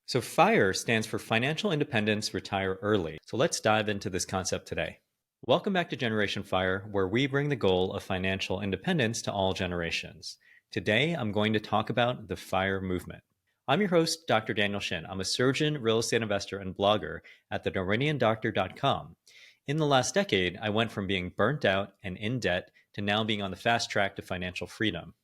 So FIRE stands for Financial Independence Retire Early. So let's dive into this concept today. Welcome back to Generation FIRE, where we bring the goal of financial independence to all generations. Today, I'm going to talk about the FIRE movement. I'm your host, Dr. Daniel Shin. I'm a surgeon, real estate investor, and blogger at theNoridiandoctor.com. In the last decade, I went from being burnt out and in debt to now being on the fast track to financial freedom.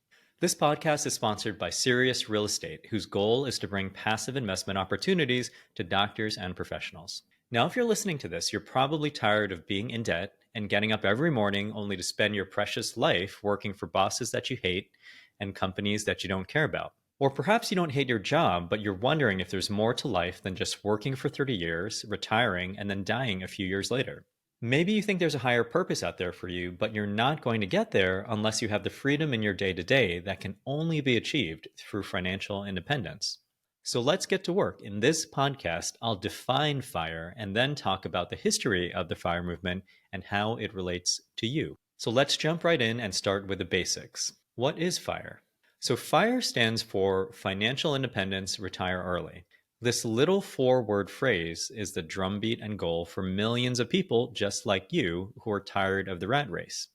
This podcast is sponsored by Sirius Real Estate, whose goal is to bring passive investment opportunities to doctors and professionals. Now, if you're listening to this, you're probably tired of being in debt and getting up every morning only to spend your precious life working for bosses that you hate and companies that you don't care about. Or perhaps you don't hate your job, but you're wondering if there's more to life than just working for 30 years, retiring, and then dying a few years later. Maybe you think there's a higher purpose out there for you, but you're not going to get there unless you have the freedom in your day to day that can only be achieved through financial independence. So let's get to work. In this podcast, I'll define FIRE and then talk about the history of the FIRE movement and how it relates to you. So let's jump right in and start with the basics. What is FIRE? So FIRE stands for Financial Independence Retire Early. This little four-word phrase is the drumbeat and goal for millions of people just like you who are tired of the rat race.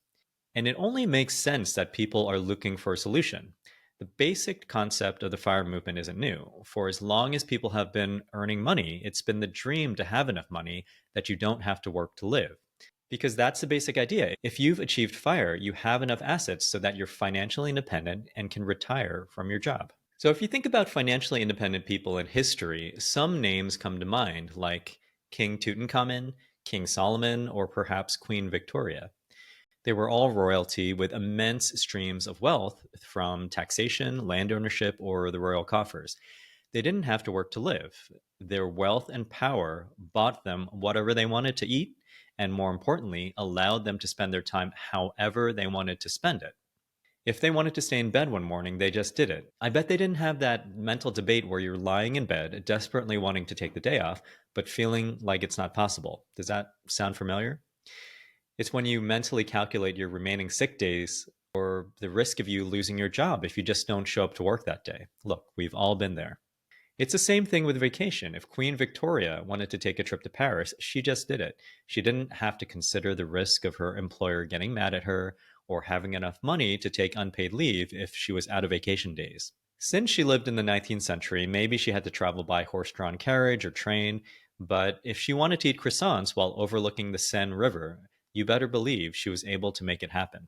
And it only makes sense that people are looking for a solution. The basic concept of the FIRE movement isn't new. For as long as people have been earning money, it's been the dream to have enough money that you don't have to work to live. Because that's the basic idea. If you've achieved FIRE, you have enough assets so that you're financially independent and can retire from your job. So if you think about financially independent people in history, some names come to mind, like King Tutankhamun, King Solomon, or perhaps Queen Victoria. They were all royalty with immense streams of wealth from taxation, land ownership, or the royal coffers. They didn't have to work to live. Their wealth and power bought them whatever they wanted to eat, and more importantly, allowed them to spend their time however they wanted to spend it. If they wanted to stay in bed one morning, they just did it. I bet they didn't have that mental debate where you're lying in bed, desperately wanting to take the day off, but feeling like it's not possible. Does that sound familiar? It's when you mentally calculate your remaining sick days or the risk of you losing your job if you just don't show up to work that day. Look, we've all been there. It's the same thing with vacation. If Queen Victoria wanted to take a trip to Paris, she just did it. She didn't have to consider the risk of her employer getting mad at her or having enough money to take unpaid leave if she was out of vacation days. Since she lived in the 19th century, maybe she had to travel by horse-drawn carriage or train, but if she wanted to eat croissants while overlooking the Seine River, you better believe she was able to make it happen.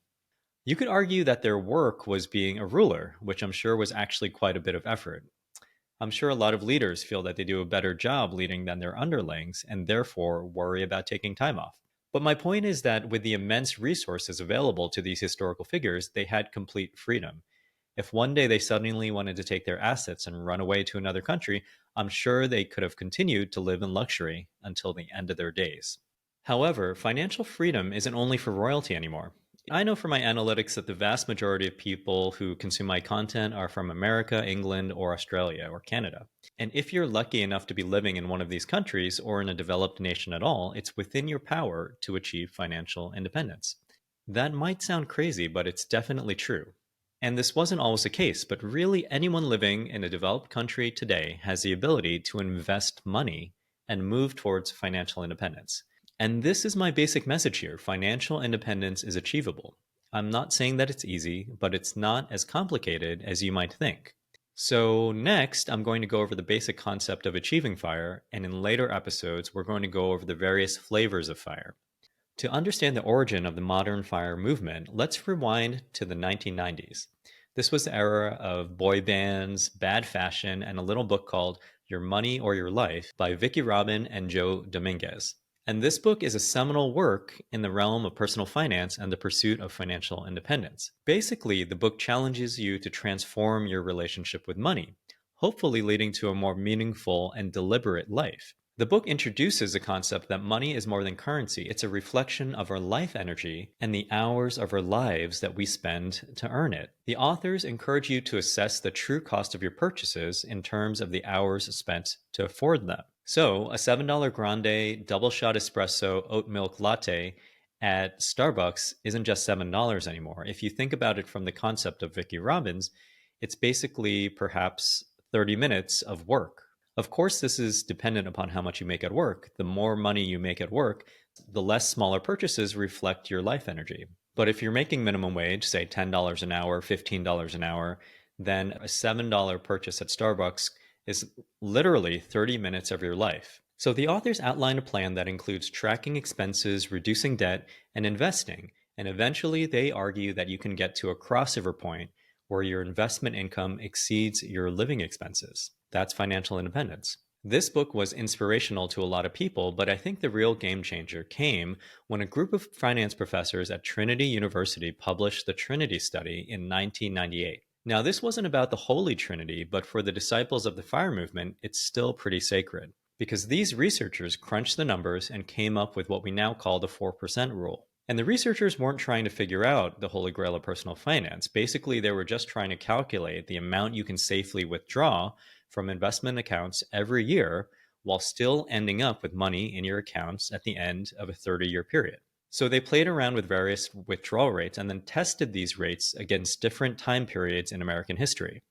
You could argue that their work was being a ruler, which I'm sure was actually quite a bit of effort. I'm sure a lot of leaders feel that they do a better job leading than their underlings and therefore worry about taking time off. But my point is that with the immense resources available to these historical figures, they had complete freedom. If one day they suddenly wanted to take their assets and run away to another country, I'm sure they could have continued to live in luxury until the end of their days. However, financial freedom isn't only for royalty anymore. I know from my analytics that the vast majority of people who consume my content are from America, England, or Australia, or Canada. And if you're lucky enough to be living in one of these countries or in a developed nation at all, it's within your power to achieve financial independence. That might sound crazy, but it's definitely true. And this wasn't always the case, but really anyone living in a developed country today has the ability to invest money and move towards financial independence. And this is my basic message here. Financial independence is achievable. I'm not saying that it's easy, but it's not as complicated as you might think. So next, I'm going to go over the basic concept of achieving FIRE, and in later episodes, we're going to go over the various flavors of FIRE. To understand the origin of the modern FIRE movement, let's rewind to the 1990s. This was the era of boy bands, bad fashion, and a little book called Your Money or Your Life by Vicki Robin and Joe Dominguez. And this book is a seminal work in the realm of personal finance and the pursuit of financial independence. Basically, the book challenges you to transform your relationship with money, hopefully leading to a more meaningful and deliberate life. The book introduces the concept that money is more than currency. It's a reflection of our life energy and the hours of our lives that we spend to earn it. The authors encourage you to assess the true cost of your purchases in terms of the hours spent to afford them. So, a $7 grande double shot espresso oat milk latte at Starbucks isn't just $7 anymore. If you think about it from the concept of Vicki Robbins, it's basically perhaps 30 minutes of work. Of course, this is dependent upon how much you make at work. The more money you make at work, the less smaller purchases reflect your life energy. But if you're making minimum wage, say $10 an hour, $15 an hour, then a $7 purchase at Starbucks is literally 30 minutes of your life. So the authors outline a plan that includes tracking expenses, reducing debt, and investing. And eventually they argue that you can get to a crossover point where your investment income exceeds your living expenses. That's financial independence. This book was inspirational to a lot of people, but I think the real game changer came when a group of finance professors at Trinity University published the Trinity Study in 1998. Now, this wasn't about the Holy Trinity, but for the disciples of the FIRE movement, it's still pretty sacred. Because these researchers crunched the numbers and came up with what we now call the 4% rule. And the researchers weren't trying to figure out the holy grail of personal finance. Basically, they were just trying to calculate the amount you can safely withdraw from investment accounts every year while still ending up with money in your accounts at the end of a 30-year period. So they played around with various withdrawal rates and then tested these rates against different time periods in American history.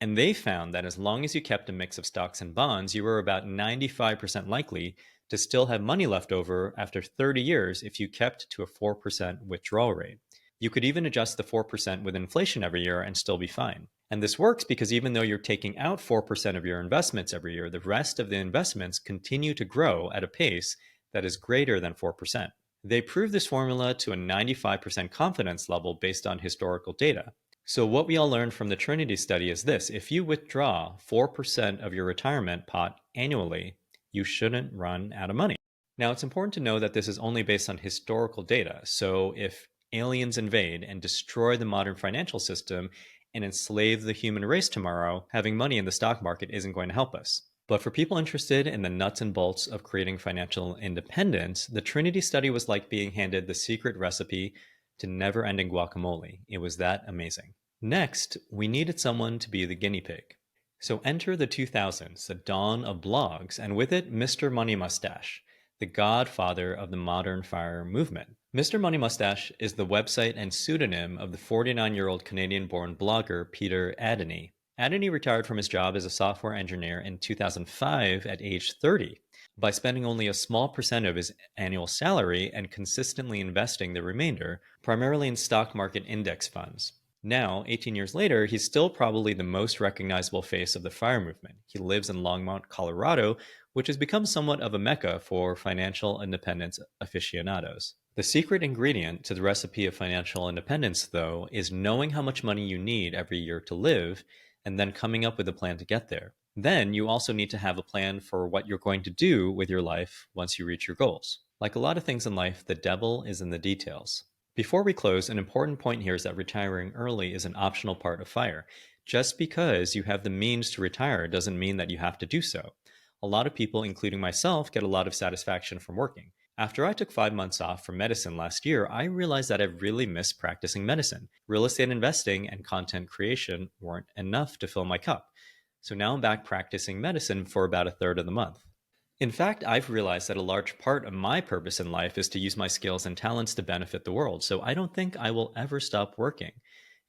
And they found that as long as you kept a mix of stocks and bonds, you were about 95% likely to still have money left over after 30 years if you kept to a 4% withdrawal rate. You could even adjust the 4% with inflation every year and still be fine. And this works because even though you're taking out 4% of your investments every year, the rest of the investments continue to grow at a pace that is greater than 4%. They proved this formula to a 95% confidence level based on historical data. So what we all learned from the Trinity Study is this: if you withdraw 4% of your retirement pot annually, you shouldn't run out of money. Now, it's important to know that this is only based on historical data. So if aliens invade and destroy the modern financial system and enslave the human race tomorrow, having money in the stock market isn't going to help us. But for people interested in the nuts and bolts of creating financial independence, the Trinity Study was like being handed the secret recipe to never-ending guacamole. It was that amazing. Next, we needed someone to be the guinea pig. So enter the 2000s, the dawn of blogs, and with it, Mr. Money Mustache, the godfather of the modern FIRE movement. Mr. Money Mustache is the website and pseudonym of the 49-year-old Canadian-born blogger Peter Adeny. Adeny retired from his job as a software engineer in 2005 at age 30 by spending only a small percent of his annual salary and consistently investing the remainder, primarily in stock market index funds. Now, 18 years later, he's still probably the most recognizable face of the FIRE movement. He lives in Longmont, Colorado, which has become somewhat of a mecca for financial independence aficionados. The secret ingredient to the recipe of financial independence, though, is knowing how much money you need every year to live and then coming up with a plan to get there. Then you also need to have a plan for what you're going to do with your life once you reach your goals. Like a lot of things in life, the devil is in the details. Before we close, an important point here is that retiring early is an optional part of FIRE. Just because you have the means to retire doesn't mean that you have to do so. A lot of people, including myself, get a lot of satisfaction from working. After I took 5 months off from medicine last year, I realized that I really missed practicing medicine. Real estate investing and content creation weren't enough to fill my cup. So now I'm back practicing medicine for about a third of the month. In fact, I've realized that a large part of my purpose in life is to use my skills and talents to benefit the world, so I don't think I will ever stop working.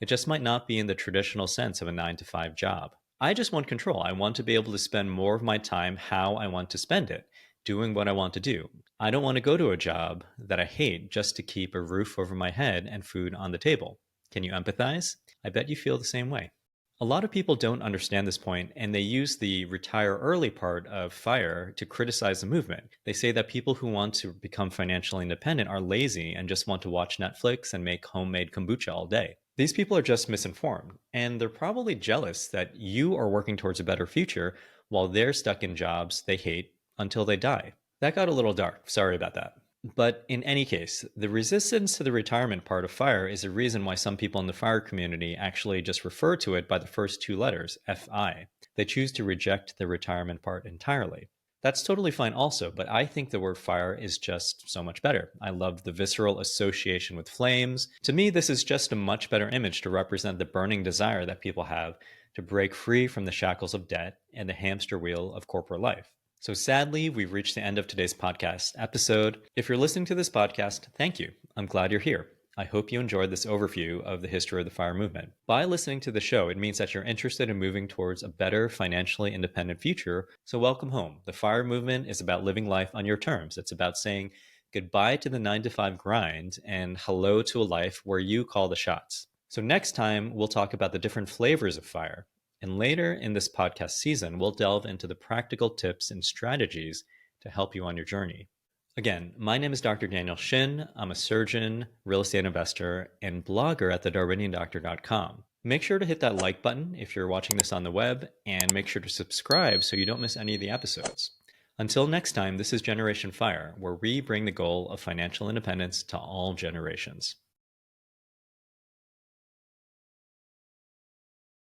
It just might not be in the traditional sense of a 9-to-5 job. I just want control. I want to be able to spend more of my time how I want to spend it, doing what I want to do. I don't want to go to a job that I hate just to keep a roof over my head and food on the table. Can you empathize? I bet you feel the same way. A lot of people don't understand this point, and they use the retire early part of FIRE to criticize the movement. They say that people who want to become financially independent are lazy and just want to watch Netflix and make homemade kombucha all day. These people are just misinformed, and they're probably jealous that you are working towards a better future while they're stuck in jobs they hate until they die. That got a little dark. Sorry about that. But in any case, the resistance to the retirement part of FIRE is a reason why some people in the FIRE community actually just refer to it by the first two letters, FI. They choose to reject the retirement part entirely. That's totally fine also, but I think the word FIRE is just so much better. I love the visceral association with flames. To me, this is just a much better image to represent the burning desire that people have to break free from the shackles of debt and the hamster wheel of corporate life. So sadly, we've reached the end of today's podcast episode. If you're listening to this podcast, thank you. I'm glad you're here. I hope you enjoyed this overview of the history of the FIRE movement. By listening to the show, it means that you're interested in moving towards a better financially independent future, so welcome home. The FIRE movement is about living life on your terms. It's about saying goodbye to the 9 to 5 grind and hello to a life where you call the shots. So, next time, we'll talk about the different flavors of FIRE. And later in this podcast season, we'll delve into the practical tips and strategies to help you on your journey. Again, my name is Dr. Daniel Shin. I'm a surgeon, real estate investor, and blogger at thedarwiniandoctor.com. Make sure to hit that like button if you're watching this on the web, and make sure to subscribe so you don't miss any of the episodes. Until next time, this is Generation FIRE, where we bring the goal of financial independence to all generations.